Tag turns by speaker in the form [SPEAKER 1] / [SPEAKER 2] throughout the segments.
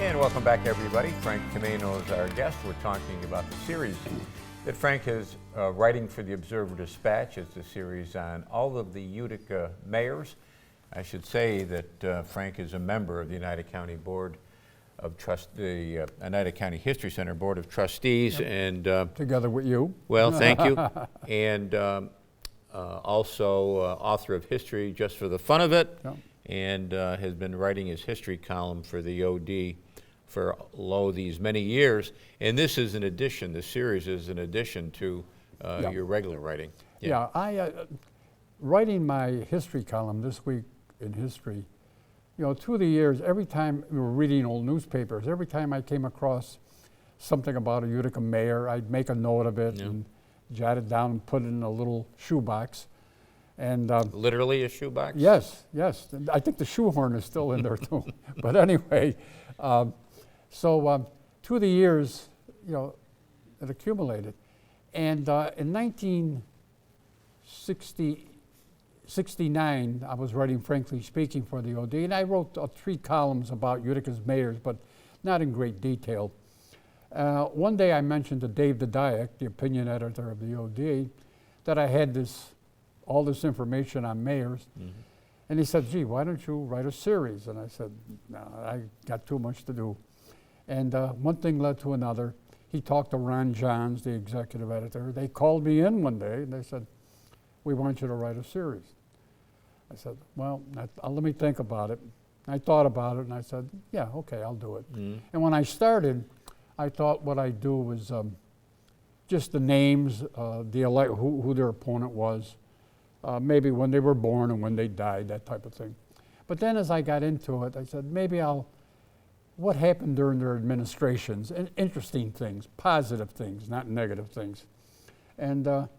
[SPEAKER 1] And welcome back, everybody. Frank Camino is our guest. We're talking about the series that Frank is writing for the Observer-Dispatch. It's a series on all of the Utica mayors. I should say that Frank is a member of the Oneida County Board of the Oneida County History Center Board of Trustees, and
[SPEAKER 2] together with you.
[SPEAKER 1] Well, thank you. And also author of History Just for the Fun of It, and has been writing his history column for the OD for these many years. And this is an addition. The series is an addition to your regular writing.
[SPEAKER 2] I writing my history column this week in history. You know, through the years, every time we were reading old newspapers, every time I came across something about a Utica mayor, I'd make a note of it and jot it down and put it in a little shoebox. And
[SPEAKER 1] literally a shoebox?
[SPEAKER 2] Yes, yes. I think the shoehorn is still in there too. But anyway, so through the years, you know, it accumulated. And in 1969, I was writing Frankly Speaking for the OD, and I wrote 3 columns about Utica's mayors, but not in great detail. One day I mentioned to Dave Dadiak, the opinion editor of the OD, that I had all this information on mayors. And he said, gee, why don't you write a series? And I said, no, I got too much to do. And one thing led to another. He talked to Ron Johns, the executive editor. They called me in one day and they said, we want you to write a series. I said, well, let me think about it. I thought about it and I said, yeah, okay, I'll do it. And when I started, I thought what I'd do was just the names, who their opponent was, maybe when they were born and when they died, that type of thing. But then as I got into it, I said, maybe what happened during their administrations, and interesting things, positive things, not negative things. And that's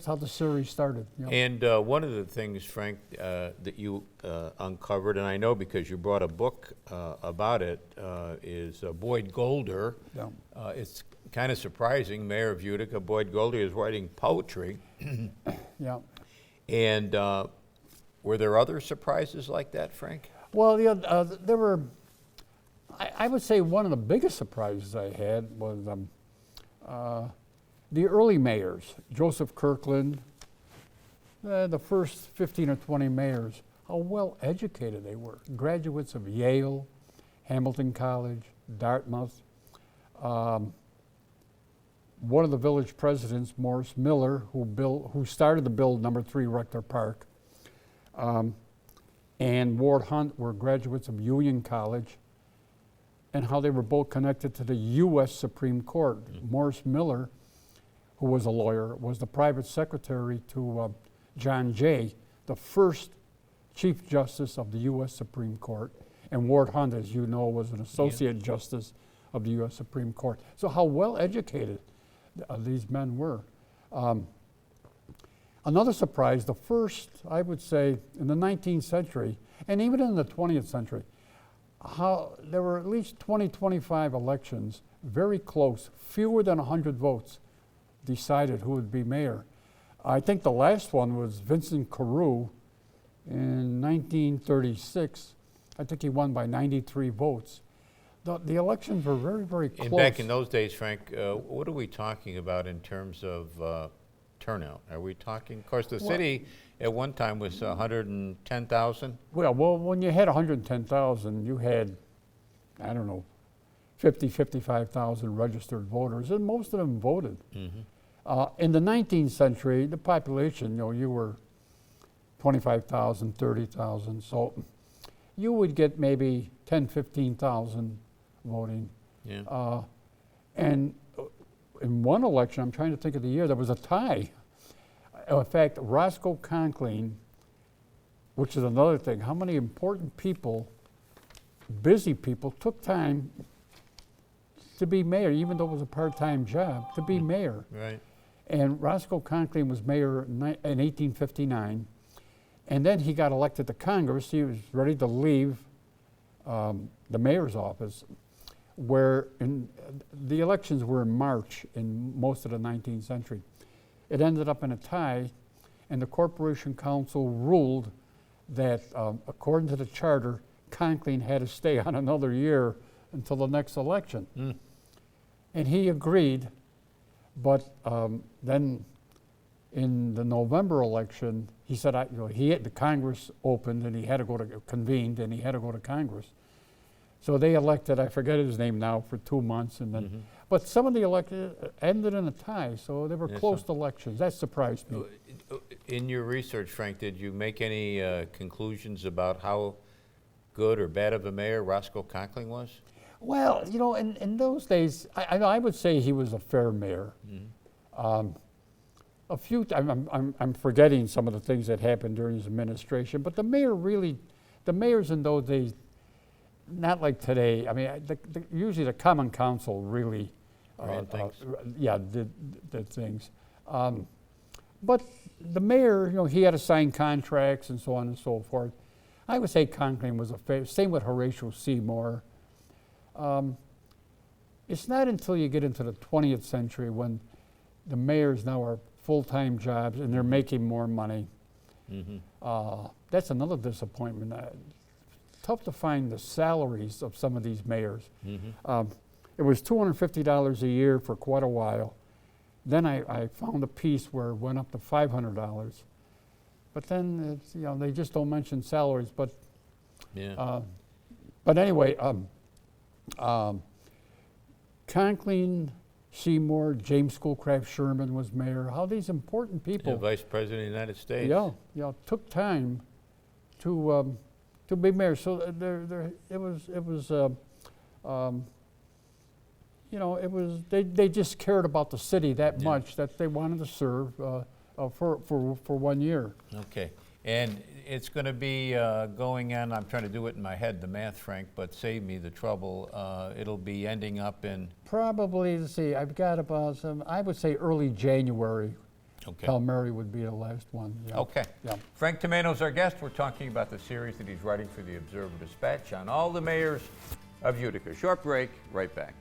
[SPEAKER 2] how the series started. You know.
[SPEAKER 1] And one of the things, Frank, that you uncovered, and I know because you brought a book about it, is Boyd Golder.
[SPEAKER 2] Yeah.
[SPEAKER 1] It's kind of surprising, Mayor of Utica, Boyd Golder is writing poetry.
[SPEAKER 2] Yeah.
[SPEAKER 1] And were there other surprises like that, Frank?
[SPEAKER 2] Well, there were, I would say one of the biggest surprises I had was the early mayors, Joseph Kirkland, the first 15 or 20 mayors, how well educated they were. Graduates of Yale, Hamilton College, Dartmouth. One of the village presidents, Morris Miller, who started to build number 3 Rector Park, and Ward Hunt were graduates of Union College, and how they were both connected to the U.S. Supreme Court. Morris Miller, who was a lawyer, was the private secretary to John Jay, the first Chief Justice of the U.S. Supreme Court. And Ward Hunt, as you know, was an Associate Justice of the U.S. Supreme Court. So how well educated these men were. Another surprise, the first, I would say, in the 19th century, and even in the 20th century, how there were at least 25 elections, very close, fewer than 100 votes decided who would be mayor. I think the last one was Vincent Carew in 1936. I think he won by 93 votes. The elections were very, very close.
[SPEAKER 1] And back in those days, Frank, what are we talking about in terms of turnout? Are we talking, of course, the city at one time was 110,000?
[SPEAKER 2] Well, when you had 110,000, you had, I don't know, 55,000 registered voters, and most of them voted. In the 19th century, the population, you were 25,000, 30,000, so you would get maybe 10, 15,000 voting. And in one election, I'm trying to think of the year, there was a tie. In fact, Roscoe Conkling, which is another thing, how many important people, busy people, took time to be mayor, even though it was a part-time job, to be mayor.
[SPEAKER 1] Right.
[SPEAKER 2] And Roscoe Conkling was mayor in 1859, and then he got elected to Congress. He was ready to leave the mayor's office, where the elections were in March in most of the 19th century. It ended up in a tie, and the Corporation Council ruled that, according to the charter, Conkling had to stay on another year until the next election. And he agreed, but then in the November election, he said, the Congress opened and he had to go to, convened and he had to go to Congress. So they elected, I forget his name now, for 2 months, and then, but some of the elections ended in a tie, so they were close elections. That surprised me.
[SPEAKER 1] In your research, Frank, did you make any conclusions about how good or bad of a mayor Roscoe Conkling was?
[SPEAKER 2] Well, in those days, I would say he was a fair mayor. A few, I'm forgetting some of the things that happened during his administration, but the mayors in those days, not like today. I mean, usually the Common Council really, did things. But the mayor, he had to sign contracts and so on and so forth. I would say Conkling was a fair. Same with Horatio Seymour. It's not until you get into the 20th century when the mayors now are full-time jobs and they're making more money. That's another disappointment. Tough to find the salaries of some of these mayors. It was $250 a year for quite a while. Then I found a piece where it went up to $500. But then it's, they just don't mention salaries. But anyway, Conkling, Seymour, James Schoolcraft Sherman was mayor. How these important people,
[SPEAKER 1] Vice President of the United States.
[SPEAKER 2] Took time to be mayor. So they just cared about the city that much that they wanted to serve for 1 year.
[SPEAKER 1] Okay, and it's going to be going on. I'm trying to do it in my head, the math, Frank, but save me the trouble. It'll be ending up in
[SPEAKER 2] probably. Let's see. I've got about I would say early January.
[SPEAKER 1] Okay.
[SPEAKER 2] Pell Mary would be the last one. Yeah.
[SPEAKER 1] Okay.
[SPEAKER 2] Yeah.
[SPEAKER 1] Frank Tomato's our guest. We're talking about the series that he's writing for the Observer-Dispatch on all the mayors of Utica. Short break, right back.